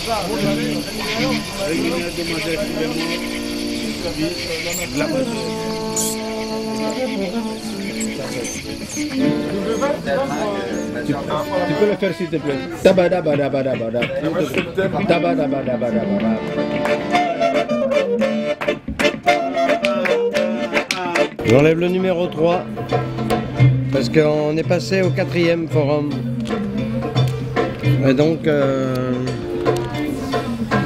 Tu peux le faire s'il te plaît. Tabada bada bada bada. Tabada bada bada bada. J'enlève le numéro 3 parce qu'on est passé au 4e forum. Et donc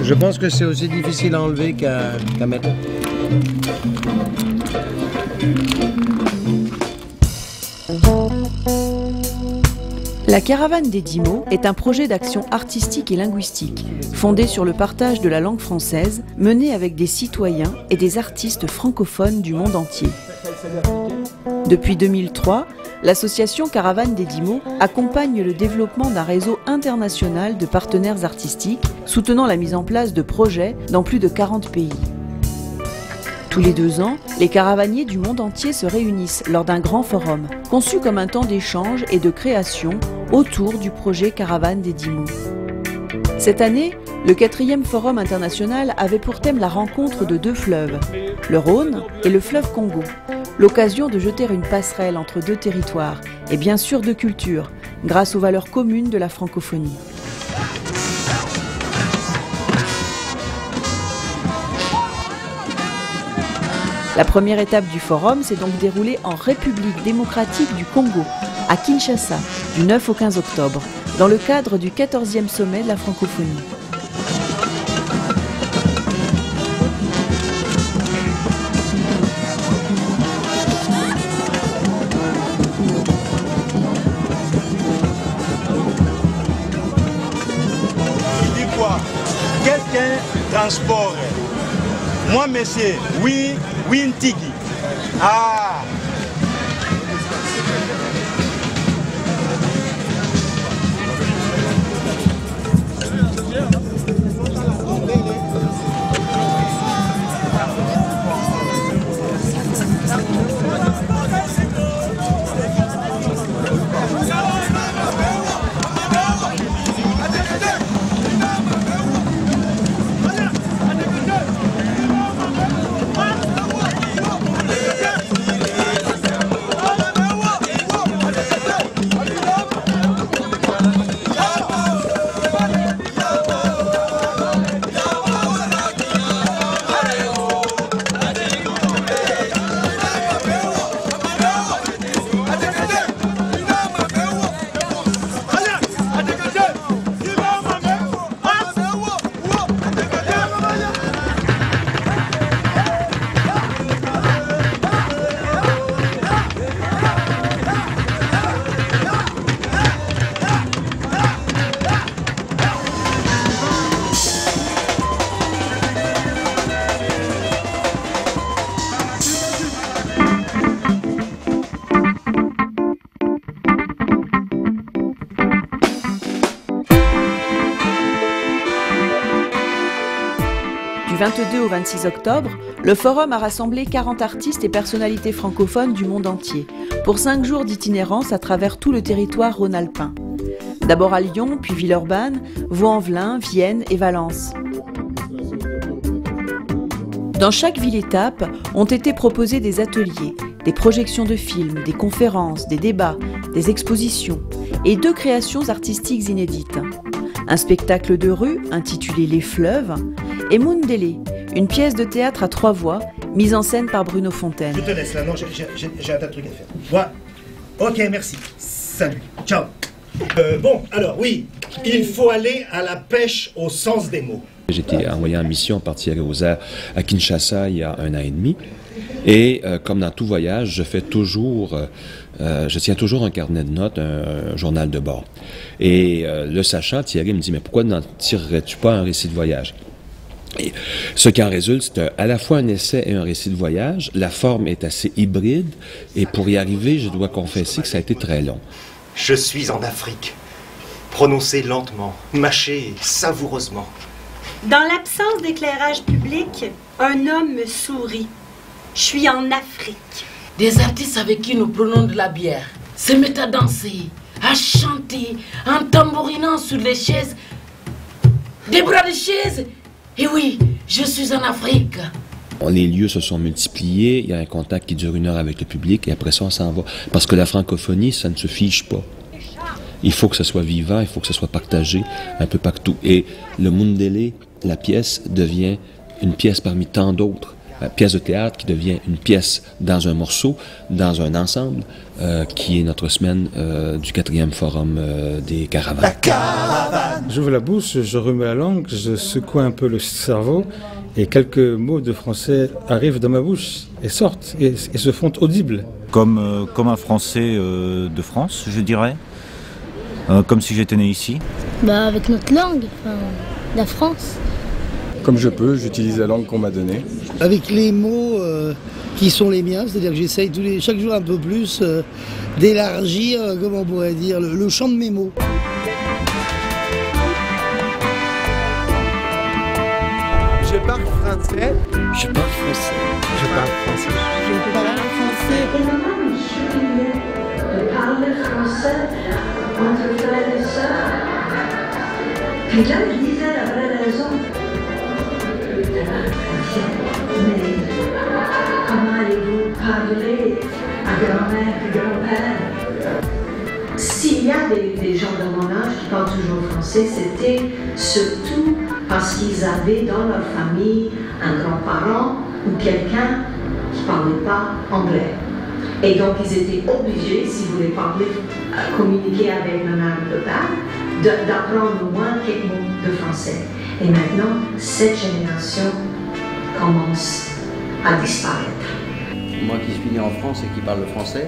je pense que c'est aussi difficile à enlever qu'à mettre. La Caravane des 10 mots est un projet d'action artistique et linguistique, fondé sur le partage de la langue française, mené avec des citoyens et des artistes francophones du monde entier. Depuis 2003, l'association Caravane des 10 mots accompagne le développement d'un réseau international de partenaires artistiques, soutenant la mise en place de projets dans plus de 40 pays. Tous les 2 ans, les caravaniers du monde entier se réunissent lors d'un grand forum, conçu comme un temps d'échange et de création autour du projet Caravane des 10 mots. Cette année, le 4e forum international avait pour thème la rencontre de 2 fleuves, le Rhône et le fleuve Congo. L'occasion de jeter une passerelle entre 2 territoires et bien sûr 2 cultures, grâce aux valeurs communes de la francophonie. La première étape du forum s'est donc déroulée en République démocratique du Congo, à Kinshasa, du 9 au 15 octobre, dans le cadre du 14e sommet de la francophonie. Il dit quoi? Quelqu'un transport. Moi, monsieur, oui, Wintigi. Ah! Du 22 au 26 octobre, le forum a rassemblé 40 artistes et personnalités francophones du monde entier, pour 5 jours d'itinérance à travers tout le territoire rhône-alpin. D'abord à Lyon, puis Villeurbanne, Vaux-en-Velin, Vienne et Valence. Dans chaque ville-étape, ont été proposés des ateliers, des projections de films, des conférences, des débats, des expositions et 2 créations artistiques inédites. Un spectacle de rue intitulé Les Fleuves et Mundele, une pièce de théâtre à 3 voix mise en scène par Bruno Fontaine. Je te laisse là, non, j'ai un tas de trucs à faire. Voilà. Ok, merci. Salut. Ciao. Bon, alors oui, il faut aller à la pêche au sens des mots. J'ai été envoyé en mission partir aux airs à Kinshasa il y a 1 an et demi. Et comme dans tout voyage, je tiens toujours un carnet de notes, un journal de bord. Et le sachant, Thierry me dit, mais pourquoi n'en tirerais-tu pas un récit de voyage? Et ce qui en résulte, c'est à la fois un essai et un récit de voyage. La forme est assez hybride. Et pour y arriver, je dois confesser que ça a été très long. Je suis en Afrique. Prononcez lentement, mâchez savoureusement. Dans l'absence d'éclairage public, un homme me sourit. Je suis en Afrique. Des artistes avec qui nous prenons de la bière se mettent à danser, à chanter, en tambourinant sur les chaises. des bras de chaise. Et oui, je suis en Afrique. Les lieux se sont multipliés, il y a un contact qui dure 1 heure avec le public et après ça on s'en va. Parce que la francophonie, ça ne se fige pas. Il faut que ça soit vivant, il faut que ça soit partagé un peu partout. Et le Mundele, la pièce, devient une pièce parmi tant d'autres. La pièce de théâtre qui devient une pièce dans un morceau, dans un ensemble, qui est notre semaine du 4e forum des caravanes. La caravane. J'ouvre la bouche, je remets la langue, je secoue un peu le cerveau et quelques mots de français arrivent dans ma bouche et sortent et se font audibles. Comme un Français de France, je dirais. Comme si j'étais né ici. Bah avec notre langue, la France. Comme je peux, j'utilise la langue qu'on m'a donnée. Avec les mots qui sont les miens, c'est-à-dire que j'essaye chaque jour un peu plus d'élargir, comment on pourrait dire, le champ de mes mots. Je parle français. Je parle français. Je parle français. Je parle français. Et maman me soulignait de parler français entre frères et sœurs. Puis là, je disais la vraie raison. Mais comment allez-vous parler à grand-mère et grand-père? S'il y a des gens de mon âge qui parlent toujours français, c'était surtout parce qu'ils avaient dans leur famille un grand-parent ou quelqu'un qui ne parlait pas anglais. Et donc ils étaient obligés, s'ils voulaient parler, communiquer avec ma mère et papa, d'apprendre au moins quelques mots de français. Et maintenant, cette génération commence à disparaître. Moi qui suis né en France et qui parle le français,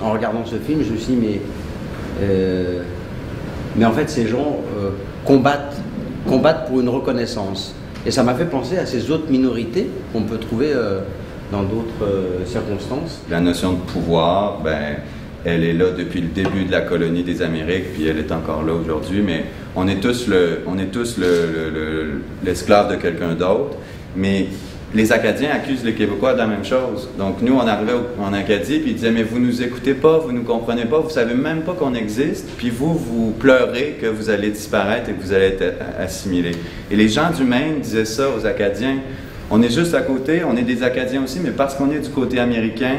en regardant ce film, je me suis dit, mais en fait ces gens combattent pour une reconnaissance. Et ça m'a fait penser à ces autres minorités qu'on peut trouver dans d'autres circonstances. La notion de pouvoir, elle est là depuis le début de la colonie des Amériques, puis elle est encore là aujourd'hui, mais on est tous l'esclave de quelqu'un d'autre, mais les Acadiens accusent les Québécois de la même chose. Donc nous, on arrivait en Acadie, puis ils disaient, mais vous nous écoutez pas, vous nous comprenez pas, vous savez même pas qu'on existe, puis vous pleurez que vous allez disparaître et que vous allez être assimilés. Et les gens du Maine disaient ça aux Acadiens. On est juste à côté, on est des Acadiens aussi, mais parce qu'on est du côté américain,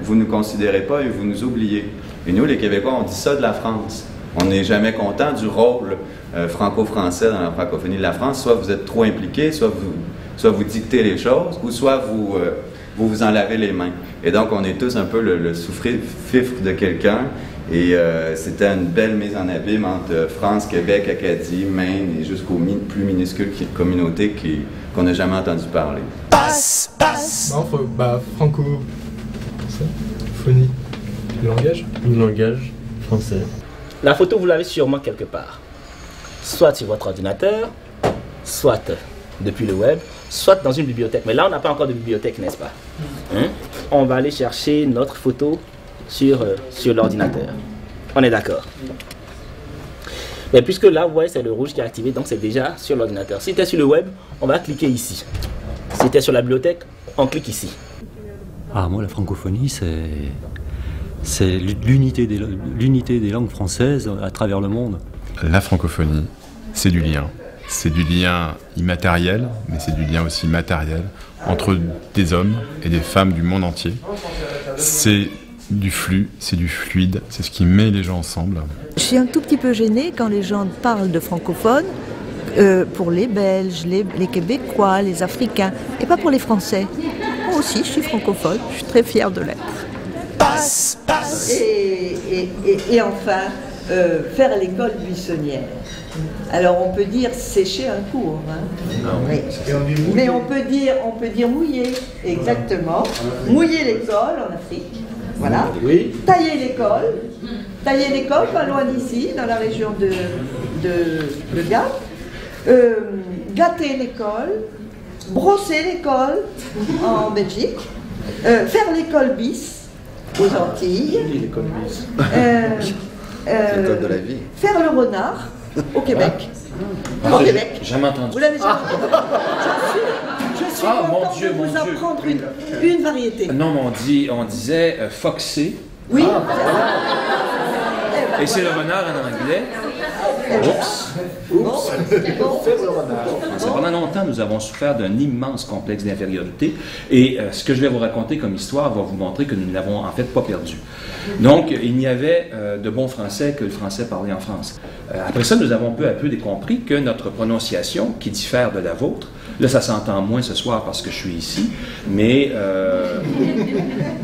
vous ne nous considérez pas et vous nous oubliez. Et nous, les Québécois, on dit ça de la France. On n'est jamais content du rôle franco-français dans la francophonie de la France. Soit vous êtes trop impliqués, soit vous dictez les choses, ou soit vous en lavez les mains. Et donc, on est tous un peu le souffre-fifre de quelqu'un. Et c'était une belle mise en abîme entre France, Québec, Acadie, Maine et jusqu'aux plus minuscules communautés qu'on n'a jamais entendu parler. Passe. Franco-français, phonie, le langage français. La photo, vous l'avez sûrement quelque part. Soit sur votre ordinateur, soit depuis le web, soit dans une bibliothèque. Mais là, on n'a pas encore de bibliothèque, n'est-ce pas? On va aller chercher notre photo sur l'ordinateur. On est d'accord. Mais puisque là, vous voyez, c'est le rouge qui est activé, donc c'est déjà sur l'ordinateur. Si c'était sur le web, on va cliquer ici. Si c'était sur la bibliothèque, on clique ici. Ah, moi, la francophonie, c'est l'unité des langues françaises à travers le monde. La francophonie, c'est du lien. C'est du lien immatériel, mais c'est du lien aussi matériel entre des hommes et des femmes du monde entier. C'est du flux, c'est du fluide, c'est ce qui met les gens ensemble. Je suis un tout petit peu gênée quand les gens parlent de francophones pour les Belges, les Québécois, les Africains, et pas pour les Français. Moi aussi, je suis francophone, je suis très fière de l'être. Passe. Et enfin, faire l'école buissonnière. Alors on peut dire sécher un cours, oui. Mais on peut dire mouiller, exactement. Mouiller l'école en Afrique, voilà. Oui. Tailler l'école, pas loin d'ici, dans la région de Gap. Gâter l'école, brosser l'école en Belgique, faire l'école bis aux Antilles. L'école bis. C'est l'école de la vie. Faire le renard. Au Québec. Au Québec. Jamais entendu. Vous l'avez jamais entendu. Je suis contente de vous apprendre une variété. Non, mais on disait foxer. Oui. Et c'est le renard en anglais. Pendant longtemps, nous avons souffert d'un immense complexe d'infériorité et ce que je vais vous raconter comme histoire va vous montrer que nous ne l'avons en fait pas perdu. Donc, il n'y avait de bon français que le français parlé en France. Après ça, nous avons peu à peu compris que notre prononciation, qui diffère de la vôtre, là, ça s'entend moins ce soir parce que je suis ici, mais...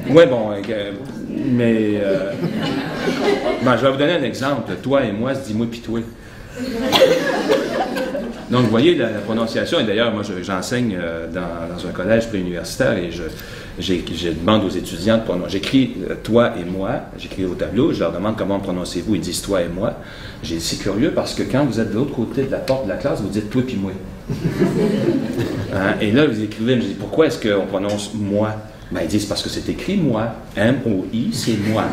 ouais, bon... mais... ben, je vais vous donner un exemple. Toi et moi, c'est dis-moi pis toi. Donc, vous voyez, la prononciation, et d'ailleurs, moi, j'enseigne dans un collège préuniversitaire et je demande aux étudiants de prononcer. J'écris toi et moi, j'écris au tableau, je leur demande comment prononcez-vous, ils disent toi et moi. J'ai dit, c'est curieux parce que quand vous êtes de l'autre côté de la porte de la classe, vous dites toi puis moi. Hein? Et là, vous écrivez, je dis, pourquoi est-ce qu'on prononce moi? Ben, ils disent parce que c'est écrit moi, M-O-I, c'est moi.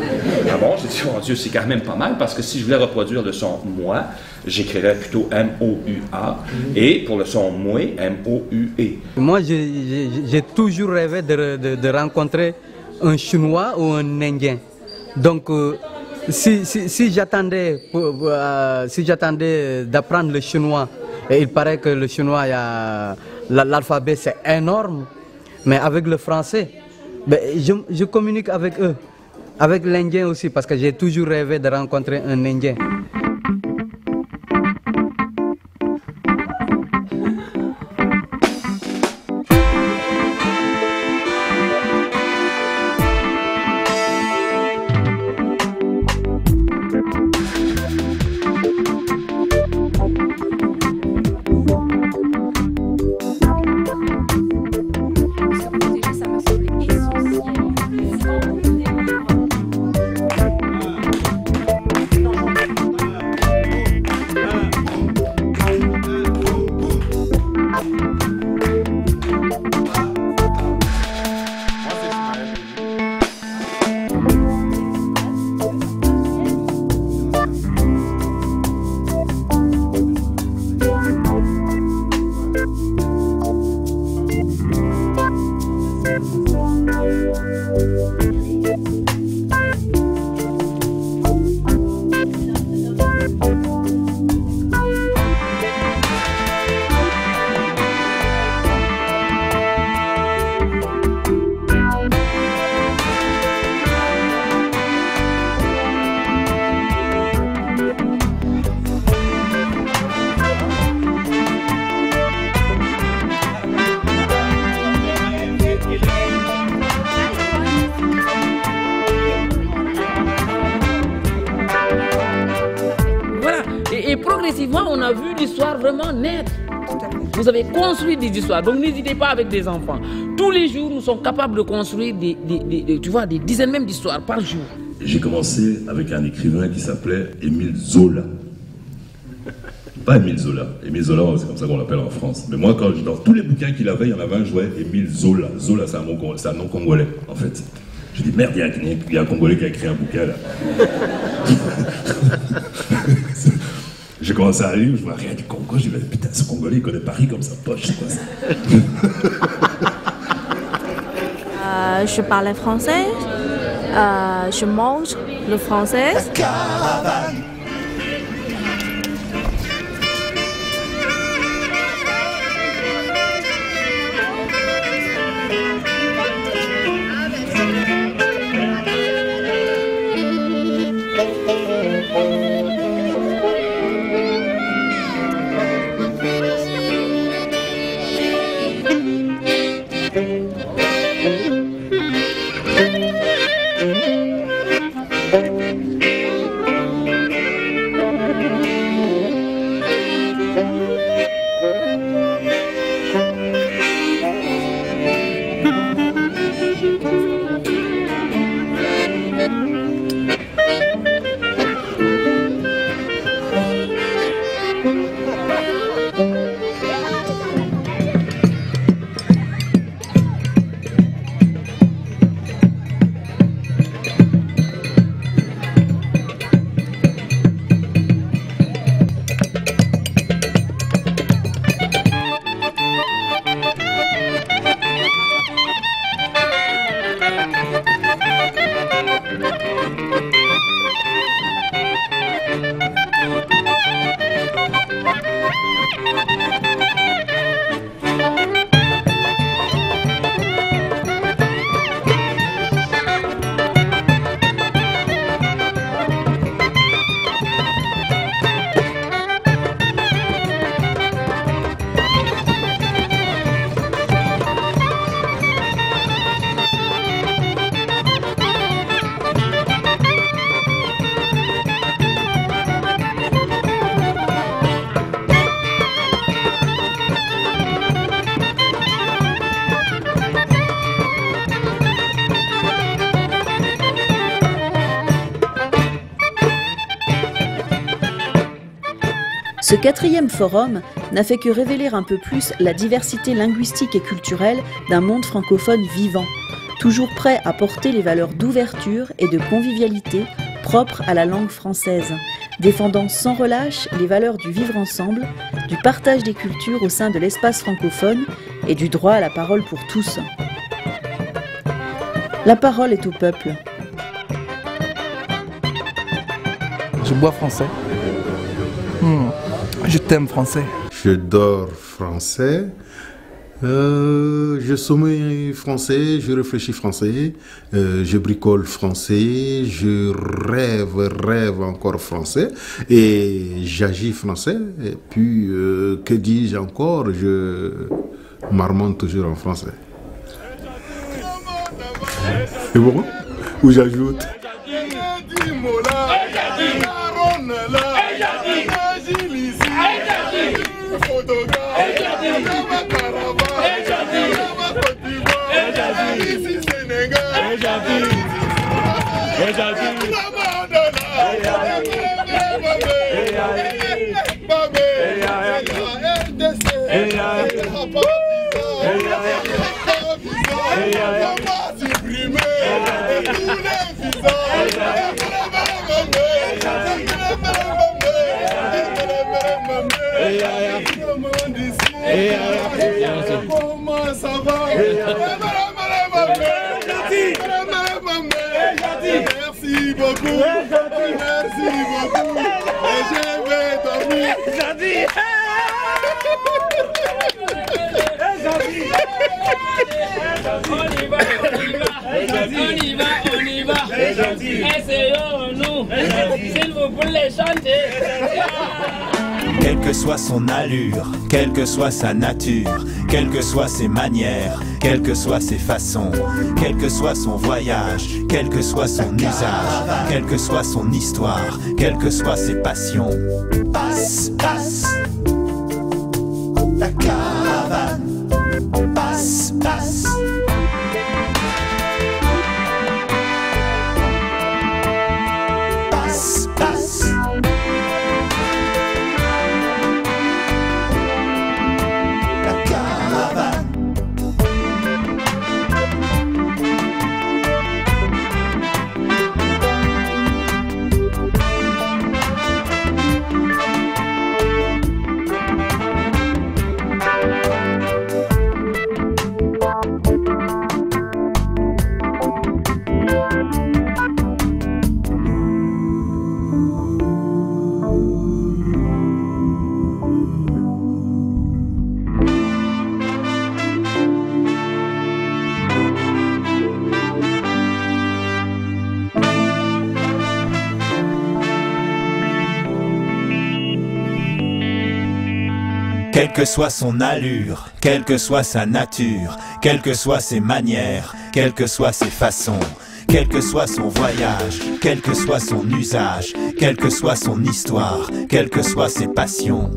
Ah bon, j'ai dit, oh Dieu, c'est quand même pas mal parce que si je voulais reproduire le son moi, j'écrirais plutôt M-O-U-A et pour le son moué, M-O-U-E. Moi, j'ai toujours rêvé de rencontrer un Chinois ou un Indien. Donc, si j'attendais d'apprendre le chinois, et il paraît que le chinois, l'alphabet c'est énorme, mais avec le français, ben, je communique avec eux, avec l'Indien aussi, parce que j'ai toujours rêvé de rencontrer un Indien. Progressivement, on a vu l'histoire vraiment naître. Vous avez construit des histoires, donc n'hésitez pas avec des enfants. Tous les jours, nous sommes capables de construire des dizaines même d'histoires par jour. J'ai commencé avec un écrivain qui s'appelait Émile Zola. Pas Émile Zola. Émile Zola, c'est comme ça qu'on l'appelle en France. Mais moi, dans tous les bouquins qu'il avait, il y en avait un, je jouais Émile Zola. Zola, c'est un nom congolais, en fait. J'ai dit, merde, il y a un Congolais qui a écrit un bouquin, là. J'ai commencé à lire, je vois rien du Congo, je me dis, putain, ce Congolais, il connaît Paris comme sa poche, c'est quoi ça? Je parle français, je mange le français. Ce 4e forum n'a fait que révéler un peu plus la diversité linguistique et culturelle d'un monde francophone vivant, toujours prêt à porter les valeurs d'ouverture et de convivialité propres à la langue française, défendant sans relâche les valeurs du vivre ensemble, du partage des cultures au sein de l'espace francophone et du droit à la parole pour tous. La parole est au peuple. Je bois français. Je t'aime français. Je dors français. Je sommeille français, je réfléchis français, je bricole français, je rêve encore français et j'agis français. Et puis, que dis-je encore, je marmonne toujours en français. C'est bon? Ou j'ajoute? Comment ça va? Merci beaucoup. Merci beaucoup. Et je vais dormir. On y va. Essayons-nous. S'il vous plaît, chantez. Quelle que soit son allure, quelle que soit sa nature, quelles que soient ses manières, quelles que soient ses façons, quel que soit son voyage, quel que soit son usage, quelle que soit son histoire, quelles que soient ses passions. Passe, passe, la caravane, passe, passe. Passe, passe. Quelle que soit son allure, quelle que soit sa nature, quelles que soient ses manières, quelles que soient ses façons, quel que soit son voyage, quel que soit son usage, quelle que soit son histoire, quelles que soient ses passions.